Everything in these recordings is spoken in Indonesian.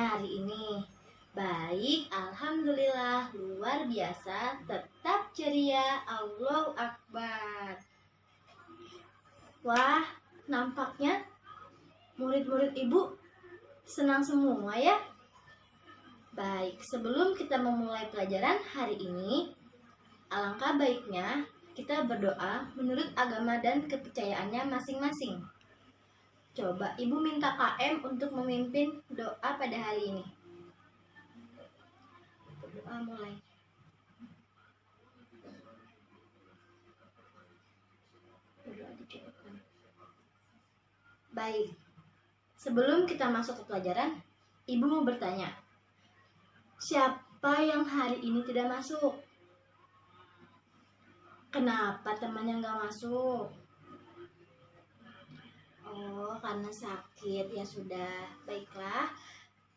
kabarnya hari ini? Baik, alhamdulillah, luar biasa, tetap ceria, Allahu Akbar. Wah, nampaknya murid-murid ibu senang semua ya. Baik, sebelum kita memulai pelajaran hari ini, alangkah baiknya kita berdoa menurut agama dan kepercayaannya masing-masing. Coba ibu minta KM untuk memimpin doa pada hari ini. Doa mulai. Baik, sebelum kita masuk ke pelajaran, ibu mau bertanya, siapa yang hari ini tidak masuk? Kenapa temannya nggak masuk? Oh, karena sakit. Ya sudah, baiklah.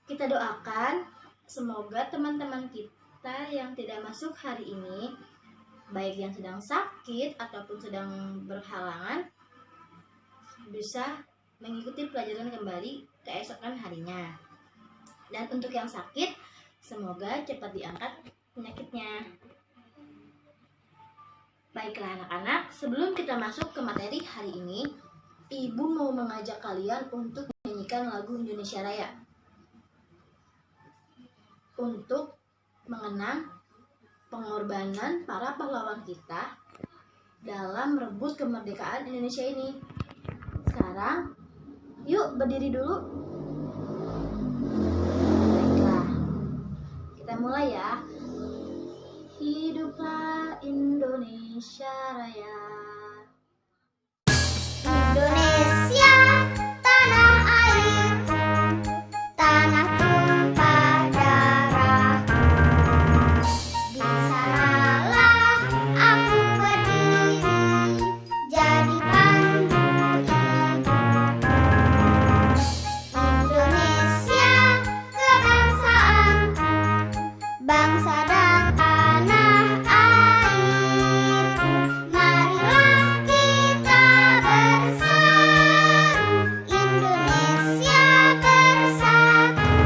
Kita doakan semoga teman-teman kita yang tidak masuk hari ini, baik yang sedang sakit ataupun sedang berhalangan, bisa mengikuti pelajaran kembali keesokan harinya. Dan untuk yang sakit, semoga cepat diangkat penyakitnya. Baiklah anak-anak, sebelum kita masuk ke materi hari ini, ibu mau mengajak kalian untuk menyanyikan lagu Indonesia Raya untuk mengenang pengorbanan para pahlawan kita dalam merebut kemerdekaan Indonesia ini. Sekarang, yuk berdiri dulu. Baiklah, kita mulai ya. Hiduplah Indonesia Raya. Indonesia, tanah airku, tanah tumpah darahku. Di sanalah aku berdiri, jadi pandu ibuku. Indonesia, kebangsaanku, bangsa dan tanah airku. Marilah kita berseru, Indonesia bersatu.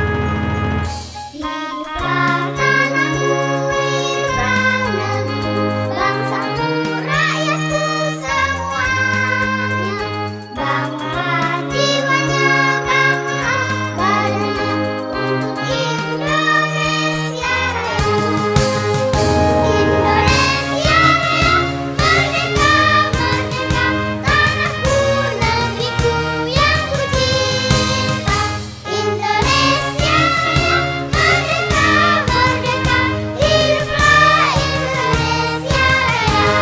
Hiduplah tanahku, hiduplah negeri, bangsaku, rakyatku semuanya. Bangunlah jiwanya, bangunlah badannya untuk Indonesia Raya. Indonesia Raya, merdeka, merdeka, tanahku, negeriku yang ku cinta. Indonesia Raya, merdeka, merdeka, hiduplah Indonesia Raya.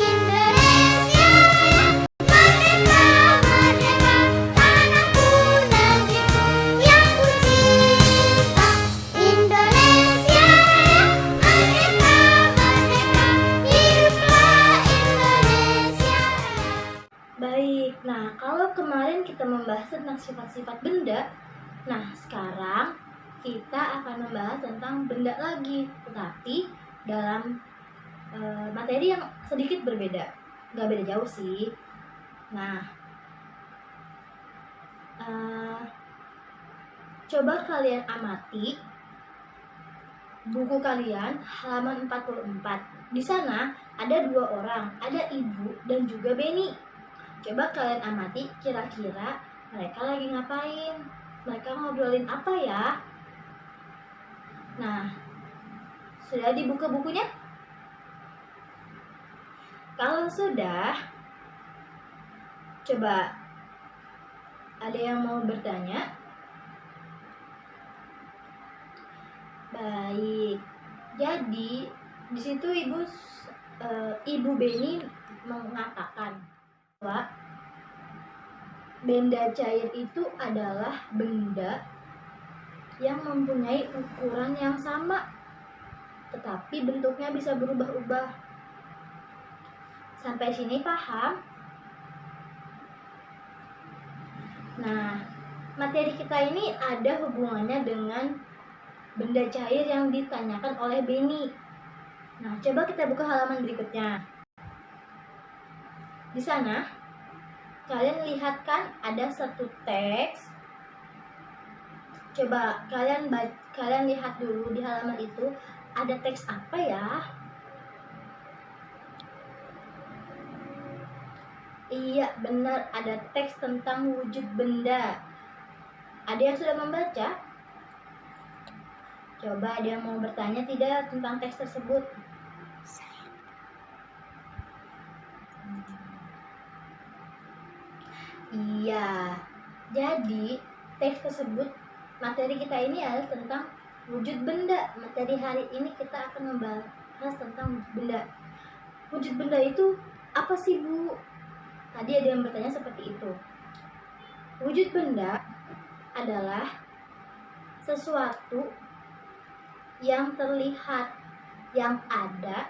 Indonesia Raya, merdeka, merdeka, tanahku, negeriku yang ku cinta. Indonesia Raya, merdeka, merdeka, hiduplah Indonesia Raya. Baik, nah kalau kemarin kita membahas tentang sifat-sifat benda, nah sekarang kita akan membahas tentang benda lagi, tetapi dalam materi yang sedikit berbeda, nggak beda jauh sih. Nah, coba kalian amati buku kalian halaman 44. Di sana ada dua orang, ada Ibu dan juga Beni. Coba kalian amati kira-kira mereka lagi ngapain? Mereka ngobrolin apa ya? Nah, sudah dibuka bukunya? Kalau sudah, coba ada yang mau bertanya? Baik. Jadi di situ Ibu Beni mengatakan bahwa benda cair itu adalah benda yang mempunyai ukuran yang sama, tetapi bentuknya bisa berubah-ubah. Sampai sini paham? Nah, materi kita ini ada hubungannya dengan benda cair yang ditanyakan oleh Beni. Nah, coba kita buka halaman berikutnya. Di sana, kalian lihat kan ada satu teks Coba kalian lihat dulu di halaman itu ada teks apa ya? Iya, benar, ada teks tentang wujud benda. Ada yang sudah membaca? Coba ada yang mau bertanya tidak tentang teks tersebut? Iya, jadi teks tersebut, materi kita ini adalah tentang wujud benda. Materi hari ini kita akan membahas tentang wujud benda. Wujud benda itu apa sih, Bu? Tadi ada yang bertanya seperti itu. Wujud benda adalah sesuatu yang terlihat, yang ada,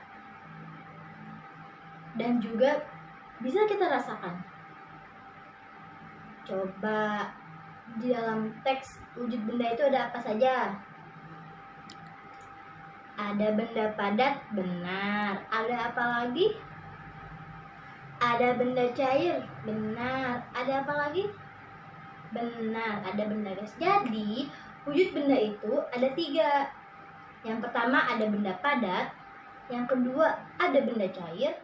dan juga bisa kita rasakan. Coba di dalam teks wujud benda itu ada apa saja? Ada benda padat, benar. Ada apa lagi? Ada benda cair, benar. Ada apa lagi? Benar, ada benda gas. Jadi, wujud benda itu ada 3. Yang pertama ada benda padat, yang kedua ada benda cair,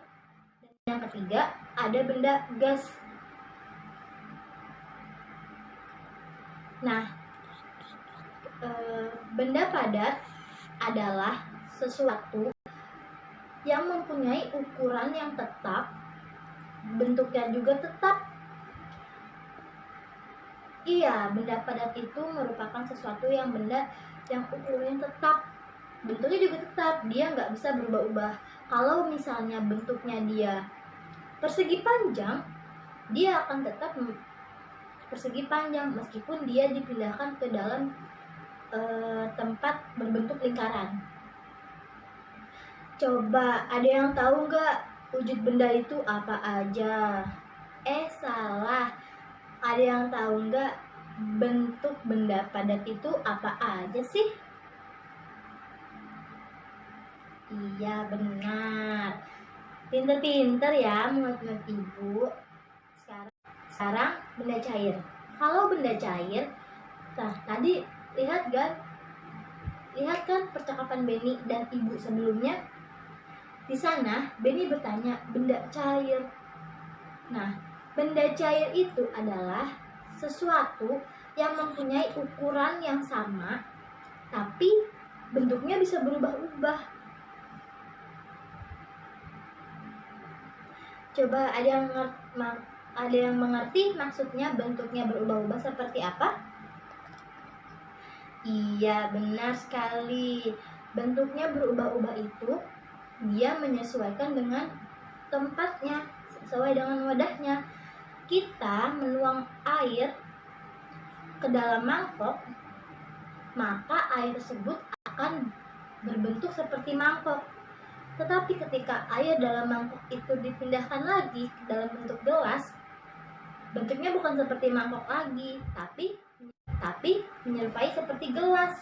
dan yang ketiga ada benda gas. Nah, benda padat adalah sesuatu yang mempunyai ukuran yang tetap, bentuknya juga tetap. Iya, benda padat itu merupakan sesuatu yang ukurannya tetap, bentuknya juga tetap, dia nggak bisa berubah-ubah. Kalau misalnya bentuknya dia persegi panjang, dia akan tetap persegi panjang meskipun dia dipindahkan ke dalam tempat berbentuk lingkaran. Coba ada yang tahu nggak wujud benda itu apa aja? Salah. Ada yang tahu nggak bentuk benda padat itu apa aja sih? Iya, benar. Pinter-pinter ya menurut Ibu. Sekarang benda cair. Kalau benda cair, nah tadi lihat kan percakapan Benny dan Ibu sebelumnya. Di sana Benny bertanya benda cair. Nah, benda cair itu adalah sesuatu yang mempunyai ukuran yang sama, tapi bentuknya bisa berubah-ubah. Coba ada yang mengerti maksudnya bentuknya berubah-ubah seperti apa? Iya, benar sekali. Bentuknya berubah-ubah itu dia menyesuaikan dengan tempatnya, sesuai dengan wadahnya. Kita menuang air ke dalam mangkok, maka air tersebut akan berbentuk seperti mangkok. Tetapi ketika air dalam mangkok itu dipindahkan lagi ke dalam bentuk gelas, bentuknya bukan seperti mangkok lagi, tapi menyerupai seperti gelas.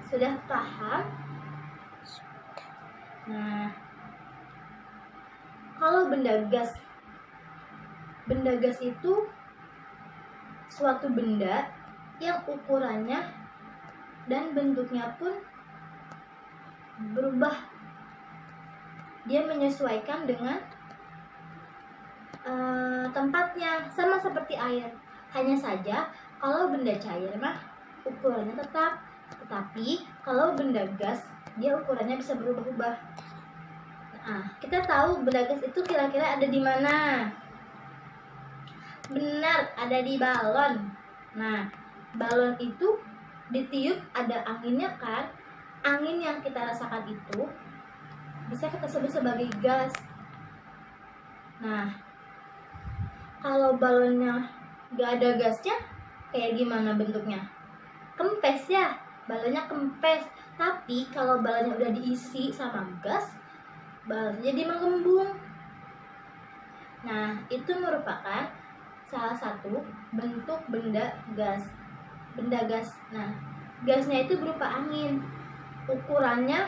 Sudah paham? Nah, kalau benda gas itu suatu benda yang ukurannya dan bentuknya pun berubah. Dia menyesuaikan dengan tempatnya, sama seperti air. Hanya saja kalau benda cair mah ukurannya tetap, tetapi kalau benda gas dia ukurannya bisa berubah-ubah. Nah, kita tahu benda gas itu kira-kira ada di mana? Benar, ada di balon. Nah, balon itu ditiup ada anginnya kan? Angin yang kita rasakan itu bisa kita sebut sebagai gas. Nah, kalau balonnya gak ada gasnya, kayak gimana bentuknya? Kempes ya, balonnya kempes. Tapi kalau balonnya udah diisi sama gas, balonnya jadi menggembung. Nah, itu merupakan salah satu bentuk benda gas. Nah, gasnya itu berupa angin. Ukurannya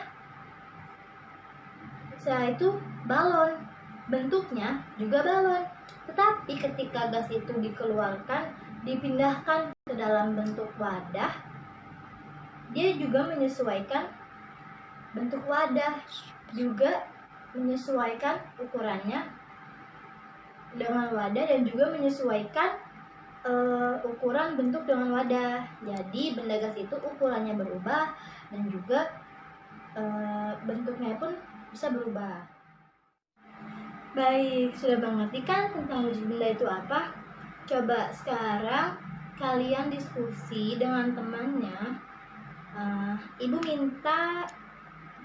itu balon. Bentuknya juga balon. Tetapi ketika gas itu dikeluarkan dipindahkan ke dalam bentuk wadah, dia juga menyesuaikan bentuk wadah, juga menyesuaikan ukurannya dengan wadah, dan juga menyesuaikan ukuran bentuk dengan wadah. Jadi benda gas itu ukurannya berubah dan juga bentuknya pun bisa berubah. Baik, sudah mengerti kan tentang wujud benda itu apa? Coba sekarang kalian diskusi dengan temannya. Ibu minta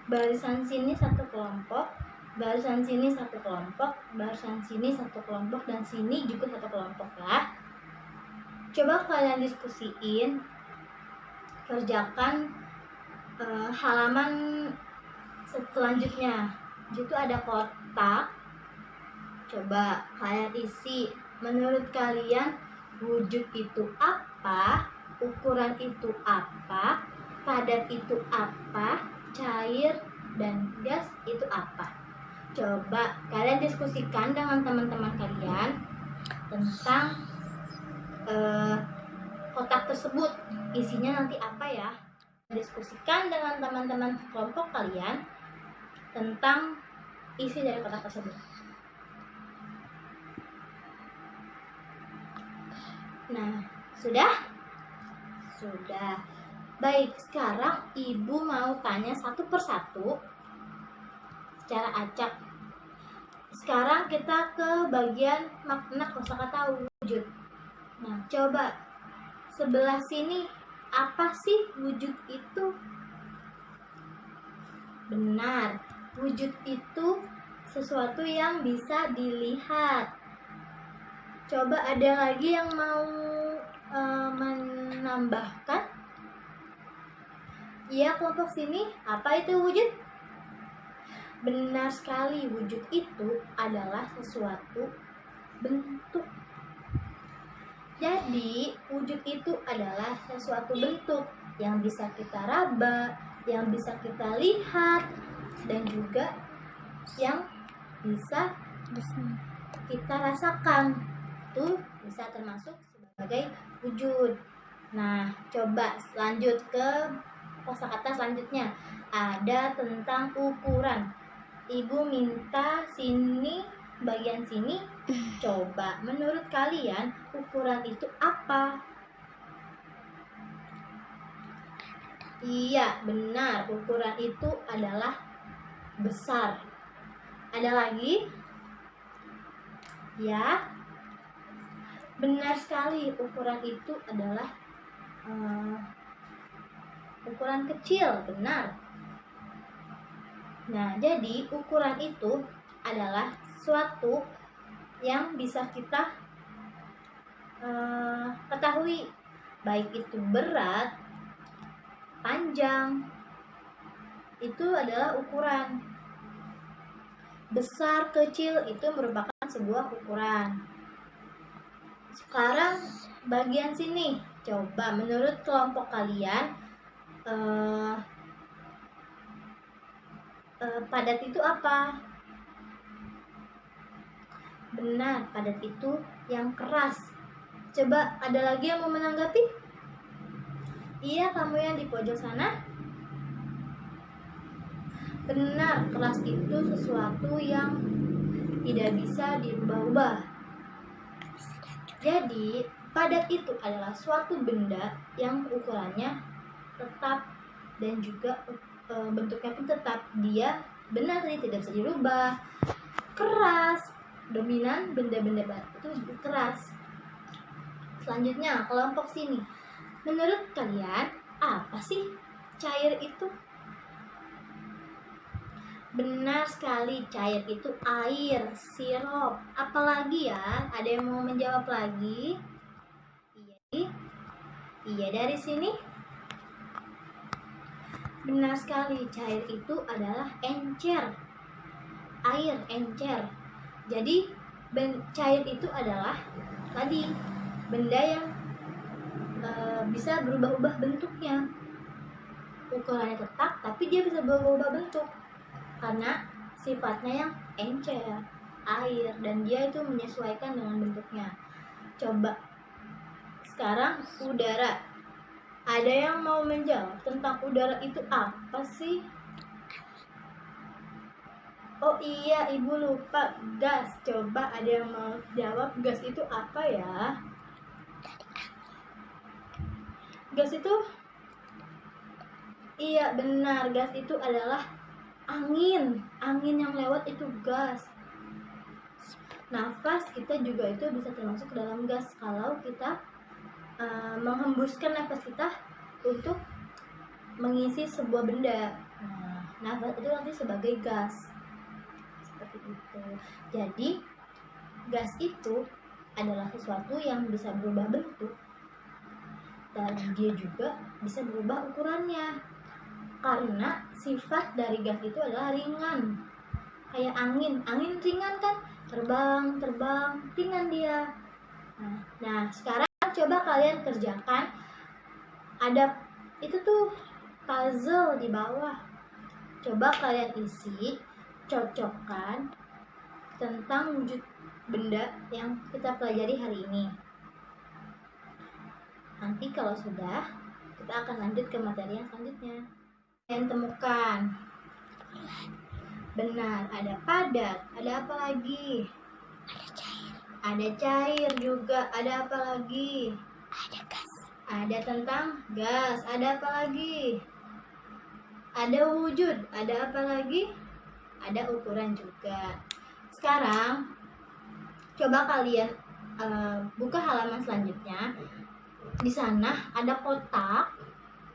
barisan sini satu kelompok, barisan sini satu kelompok, barisan sini satu kelompok, dan sini juga satu kelompok lah. Coba kalian diskusiin, kerjakan halaman selanjutnya. Itu ada kotak. Coba kalian isi. Menurut kalian wujud itu apa? Ukuran itu apa? Padat itu apa? Cair dan gas itu apa? Coba kalian diskusikan dengan teman-teman kalian tentang kotak tersebut. Isinya nanti apa ya? Diskusikan dengan teman-teman kelompok kalian tentang isi dari kotak tersebut. Nah, sudah? Sudah. Baik, sekarang ibu mau tanya satu persatu secara acak. Sekarang kita ke bagian makna kosakata wujud. Nah, coba sebelah sini, apa sih wujud itu? Benar, wujud itu sesuatu yang bisa dilihat. Coba ada lagi yang mau menambahkan? Iya, kelompok sini, apa itu wujud? Benar sekali, wujud itu adalah sesuatu bentuk. Jadi, wujud itu adalah sesuatu bentuk yang bisa kita raba, yang bisa kita lihat, dan juga yang bisa kita rasakan. Itu bisa termasuk sebagai wujud. Nah, coba lanjut ke kosakata selanjutnya. Ada tentang ukuran. Ibu minta sini, bagian sini. Coba menurut kalian ukuran itu apa? Iya, benar. Ukuran itu adalah besar. Ada lagi? Ya, benar sekali. Ukuran itu adalah ukuran kecil. Benar. Nah, jadi ukuran itu adalah suatu yang bisa kita ketahui, baik itu berat, panjang, itu adalah ukuran. Besar, kecil itu merupakan sebuah ukuran. Sekarang bagian sini, coba menurut kelompok kalian padat itu apa? Benar, padat itu yang keras. Coba ada lagi yang mau menanggapi? Iya, kamu yang di pojok sana. Benar, keras itu sesuatu yang tidak bisa dirubah-ubah. Jadi, padat itu adalah suatu benda yang ukurannya tetap dan juga bentuknya pun tetap. Dia benar, tidak bisa dirubah. Keras, dominan benda-benda itu keras. Selanjutnya, kelompok sini. Menurut kalian, apa sih cair itu? Benar sekali, cair itu air, sirup. Apalagi ya? Ada yang mau menjawab lagi? Iya, dari sini. Benar sekali, cair itu adalah encer. Air, encer. Jadi, cair itu adalah tadi benda yang bisa berubah-ubah bentuknya. Ukurannya tetap, tapi dia bisa berubah-ubah bentuk karena sifatnya yang encer, air, dan dia itu menyesuaikan dengan bentuknya. Coba Sekarang udara. Ada yang mau menjawab tentang udara itu apa sih? Oh iya, Ibu lupa, gas. Coba ada yang mau jawab gas itu apa ya? Gas itu, iya benar, gas itu adalah angin. Angin yang lewat itu gas. Nafas kita juga itu bisa termasuk ke dalam gas kalau kita menghembuskan nafas kita untuk mengisi sebuah benda. Nah, nafas itu nanti sebagai gas. Seperti itu. Jadi, gas itu adalah sesuatu yang bisa berubah bentuk dan dia juga bisa berubah ukurannya. Karena sifat dari gas itu adalah ringan. Kayak angin. Angin ringan kan? Terbang, ringan dia. Nah, sekarang coba kalian kerjakan. Ada itu tuh puzzle di bawah. Coba kalian isi, cocokkan tentang wujud benda yang kita pelajari hari ini. Nanti kalau sudah, kita akan lanjut ke materi yang selanjutnya. Kalian temukan. Benar, ada padat. Ada apa lagi? Ada cair juga. Ada apa lagi? Ada gas. Ada tentang gas. Ada apa lagi? Ada wujud. Ada apa lagi? Ada ukuran juga. Sekarang coba kalian buka halaman selanjutnya. Di sana ada kotak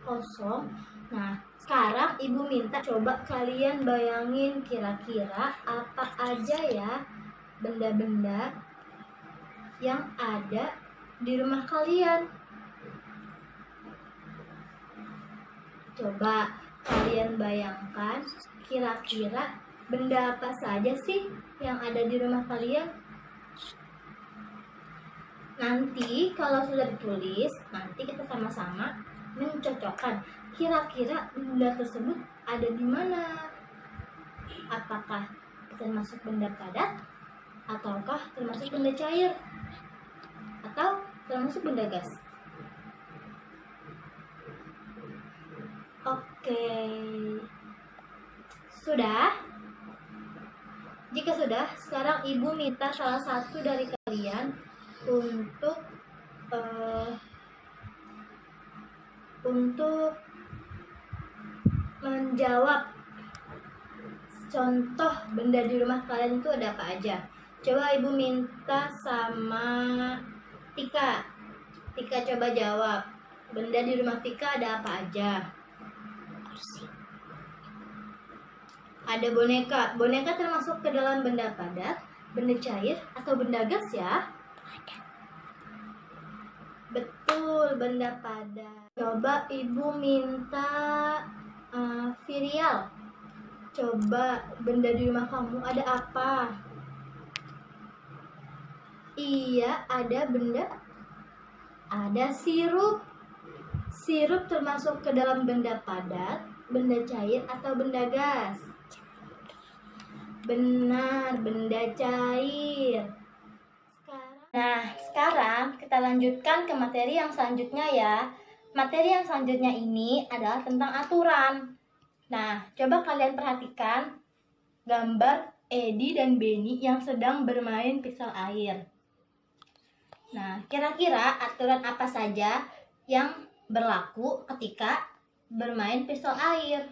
kosong. Nah, sekarang Ibu minta coba kalian bayangin kira-kira apa aja ya benda-benda yang ada di rumah kalian. Coba kalian bayangkan kira-kira benda apa saja sih yang ada di rumah kalian. Nanti kalau sudah ditulis, nanti kita sama-sama mencocokkan kira-kira benda tersebut ada di mana. Apakah termasuk benda padat, ataukah termasuk benda cair, atau termasuk benda gas. Oke, sudah? Jika sudah, sekarang Ibu minta salah satu dari kalian untuk menjawab contoh benda di rumah kalian itu ada apa aja. Coba Ibu minta sama Tika. Tika coba jawab. Benda di rumah Tika ada apa aja? Ada boneka. Boneka termasuk ke dalam benda padat, benda cair, atau benda gas ya? Betul, benda padat. Coba Ibu minta Virial. Coba benda di rumah kamu ada apa? Iya, ada benda. Ada sirup. Sirup termasuk ke dalam benda padat, benda cair, atau benda gas? Benar, benda cair. Sekarang kita lanjutkan ke materi yang selanjutnya ya. Materi yang selanjutnya ini adalah tentang aturan. Nah, coba kalian perhatikan gambar Edi dan Beni yang sedang bermain pistol air. Nah, kira-kira aturan apa saja yang berlaku ketika bermain pistol air?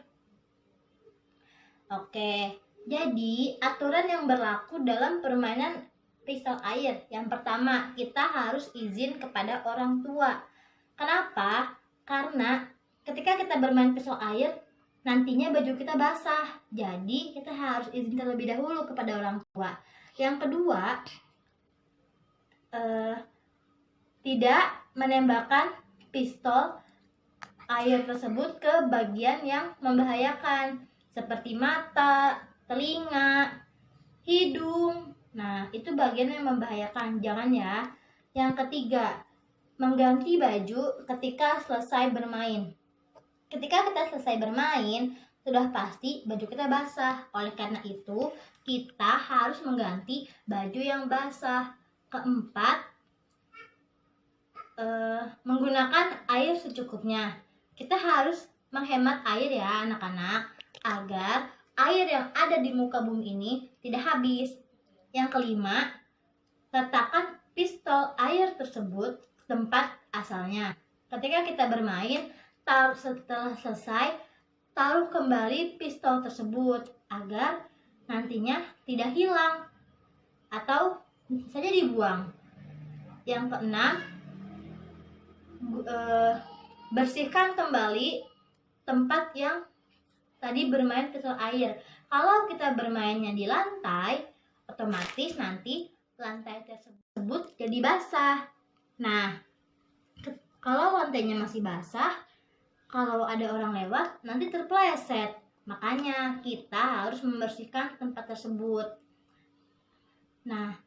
Oke, jadi aturan yang berlaku dalam permainan pistol air. Yang pertama, kita harus izin kepada orang tua. Kenapa? Karena ketika kita bermain pistol air, nantinya baju kita basah. Jadi, kita harus izin terlebih dahulu kepada orang tua. Yang kedua, tidak menembakkan pistol air tersebut ke bagian yang membahayakan, seperti mata, telinga, hidung. Nah, itu bagian yang membahayakan, jangan ya. Yang ketiga, mengganti baju ketika selesai bermain. Ketika kita selesai bermain, sudah pasti baju kita basah. Oleh karena itu, kita harus mengganti baju yang basah. Keempat, menggunakan air secukupnya. Kita harus menghemat air ya anak-anak, agar air yang ada di muka bumi ini tidak habis. Yang kelima, letakkan pistol air tersebut tempat asalnya. Ketika kita bermain, setelah selesai, taruh kembali pistol tersebut agar nantinya tidak hilang atau saja dibuang. Yang keenam, bersihkan kembali tempat yang tadi bermain pistol air. Kalau kita bermainnya di lantai, otomatis nanti lantai tersebut jadi basah. Nah, kalau lantainya masih basah, kalau ada orang lewat nanti terpeleset. Makanya kita harus membersihkan tempat tersebut. Nah,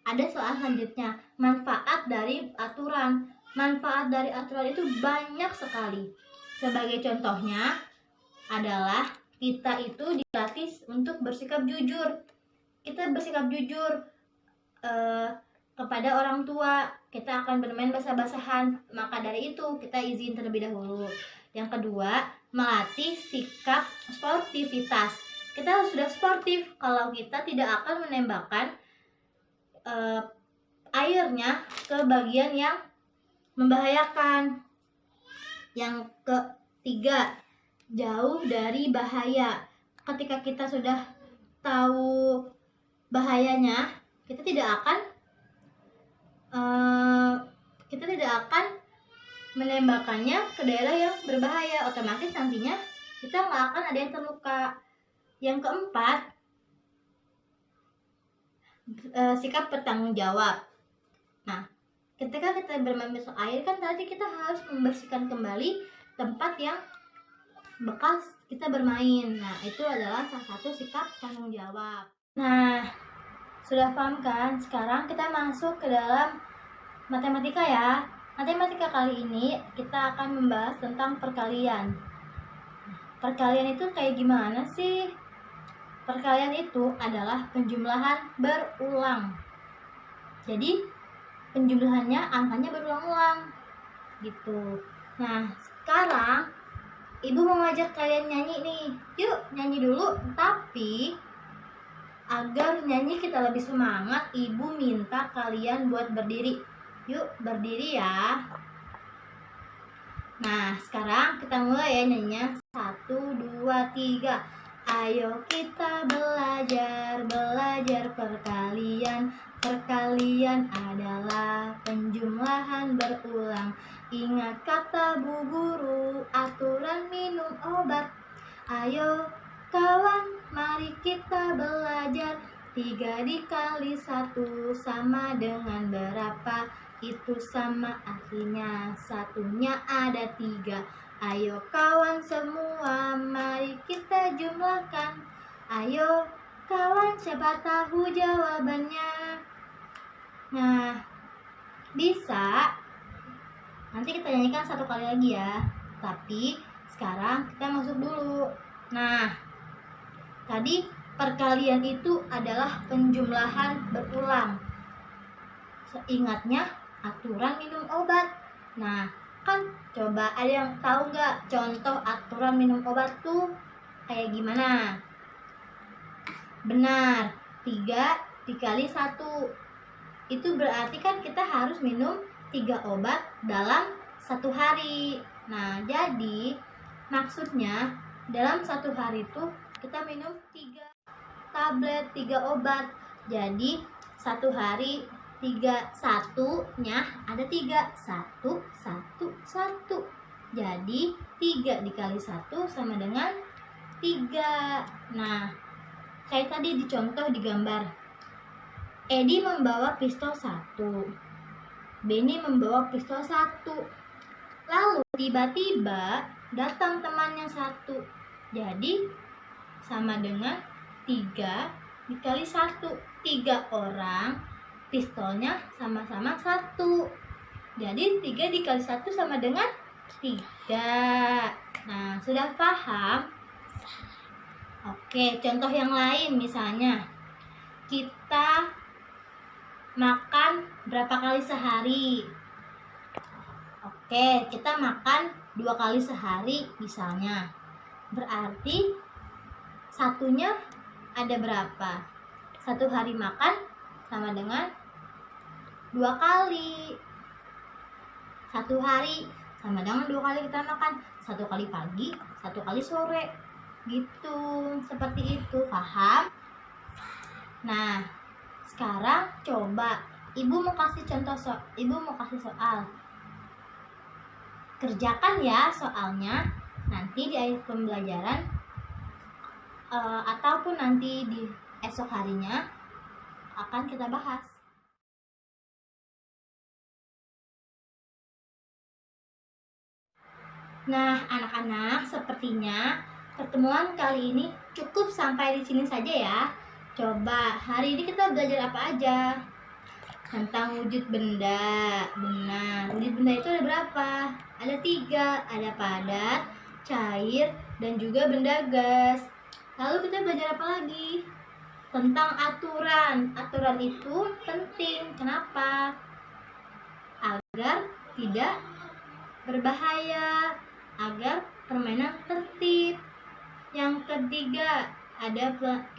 ada soal selanjutnya, manfaat dari aturan. Manfaat dari aturan itu banyak sekali. Sebagai contohnya adalah kita itu dilatih untuk bersikap jujur. Kita bersikap jujur kepada orang tua. Kita akan bermain basah-basahan, maka dari itu kita izin terlebih dahulu. Yang kedua, melatih sikap sportivitas. Kita sudah sportif kalau kita tidak akan menembakkan airnya ke bagian yang membahayakan. Yang ketiga, jauh dari bahaya. Ketika kita sudah tahu bahayanya, kita tidak akan menembakkannya ke daerah yang berbahaya. Otomatis nantinya kita nggak akan ada yang terluka. Yang keempat, sikap bertanggung jawab. Nah, ketika kita bermain pistol air kan tadi kita harus membersihkan kembali tempat yang bekas kita bermain. Nah, itu adalah salah satu sikap tanggung jawab. Nah, sudah paham kan? Sekarang kita masuk ke dalam matematika ya. Matematika kali ini kita akan membahas tentang perkalian. Perkalian itu kayak gimana sih? Perkalian itu adalah penjumlahan berulang. Jadi penjumlahannya angkanya berulang-ulang gitu. Nah, sekarang Ibu mau ngajak kalian nyanyi nih. Yuk nyanyi dulu, tapi agar nyanyi kita lebih semangat, Ibu minta kalian buat berdiri. Yuk berdiri ya. Nah, sekarang kita mulai ya nyanyinya. 1, 2, 3. Ayo kita belajar perkalian. Perkalian adalah penjumlahan berulang. Ingat kata Bu Guru, aturan minum obat. Ayo kawan, mari kita belajar. 3 dikali 1 sama dengan berapa? Itu sama artinya satunya ada 3. Ayo kawan semua, mari kita jumlahkan. Ayo kawan, siapa tahu jawabannya? Nah, bisa. Nanti kita nyanyikan 1 kali lagi ya. Tapi sekarang kita masuk dulu. Nah, tadi perkalian itu adalah penjumlahan berulang. Ingatnya aturan minum obat. Nah, kan coba ada yang tahu nggak contoh aturan minum obat tuh kayak gimana? Benar, 3 dikali 1. Itu berarti kan kita harus minum 3 obat dalam 1 hari. Nah, jadi maksudnya dalam 1 hari itu kita minum 3 tablet, 3 obat. Jadi 1 hari 3, 1-nya ada 3. 1, 1, 1. Jadi 3 dikali 1 sama dengan 3. Nah, kayak tadi dicontoh di gambar. Edi membawa pistol 1. Benny membawa pistol 1. Lalu tiba-tiba datang temannya 1. Jadi sama dengan 3 dikali 1. 3 orang, pistolnya sama-sama 1. Jadi 3 dikali 1 sama dengan 3. Nah, sudah paham? Oke, contoh yang lain misalnya kita makan berapa kali sehari? Oke, kita makan 2 kali sehari misalnya. Berarti satunya ada berapa? 1 hari makan sama dengan 2 kali. 1 hari sama dengan 2 kali kita makan. 1 kali pagi, 1 kali sore. Gitu, seperti itu. Paham? Nah, sekarang coba Ibu mau kasih soal. Kerjakan ya soalnya, nanti di akhir pembelajaran ataupun nanti di esok harinya akan kita bahas. Nah, anak-anak, sepertinya pertemuan kali ini cukup sampai di sini saja ya. Coba hari ini kita belajar apa aja? Tentang wujud benda. Benar, wujud benda itu ada berapa? Ada 3, ada padat, cair, dan juga benda gas. Lalu kita belajar apa lagi? Tentang aturan. Aturan itu penting. Kenapa? Agar tidak berbahaya, agar permainan tertib. Yang ketiga,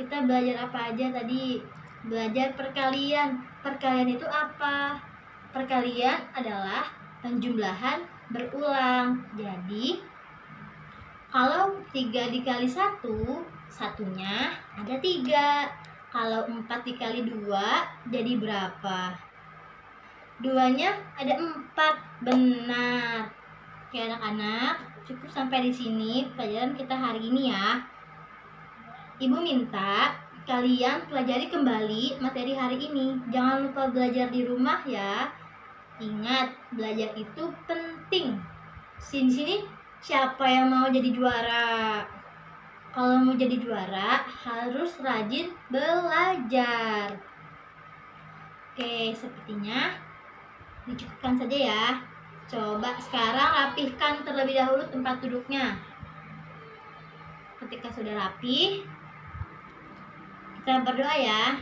kita belajar apa aja tadi? Belajar perkalian. Perkalian itu apa? Perkalian adalah penjumlahan berulang. Jadi, kalau 3 dikali 1, satunya ada 3. Kalau 4 dikali 2, jadi berapa? 2-nya ada 4. Benar. Oke anak-anak, cukup sampai di sini pelajaran kita hari ini ya. Ibu minta kalian pelajari kembali materi hari ini. Jangan lupa belajar di rumah ya. Ingat, belajar itu penting. Sini siapa yang mau jadi juara? Kalau mau jadi juara, harus rajin belajar. Oke, sepertinya dicukupkan saja ya. Coba sekarang rapihkan terlebih dahulu tempat duduknya. Ketika sudah rapih, kita berdoa ya.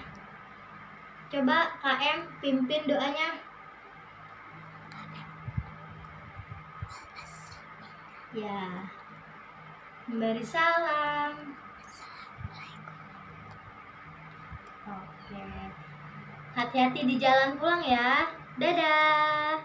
Coba KM pimpin doanya. Ya. Memberi salam. Oke. Hati-hati di jalan pulang ya. Dadah.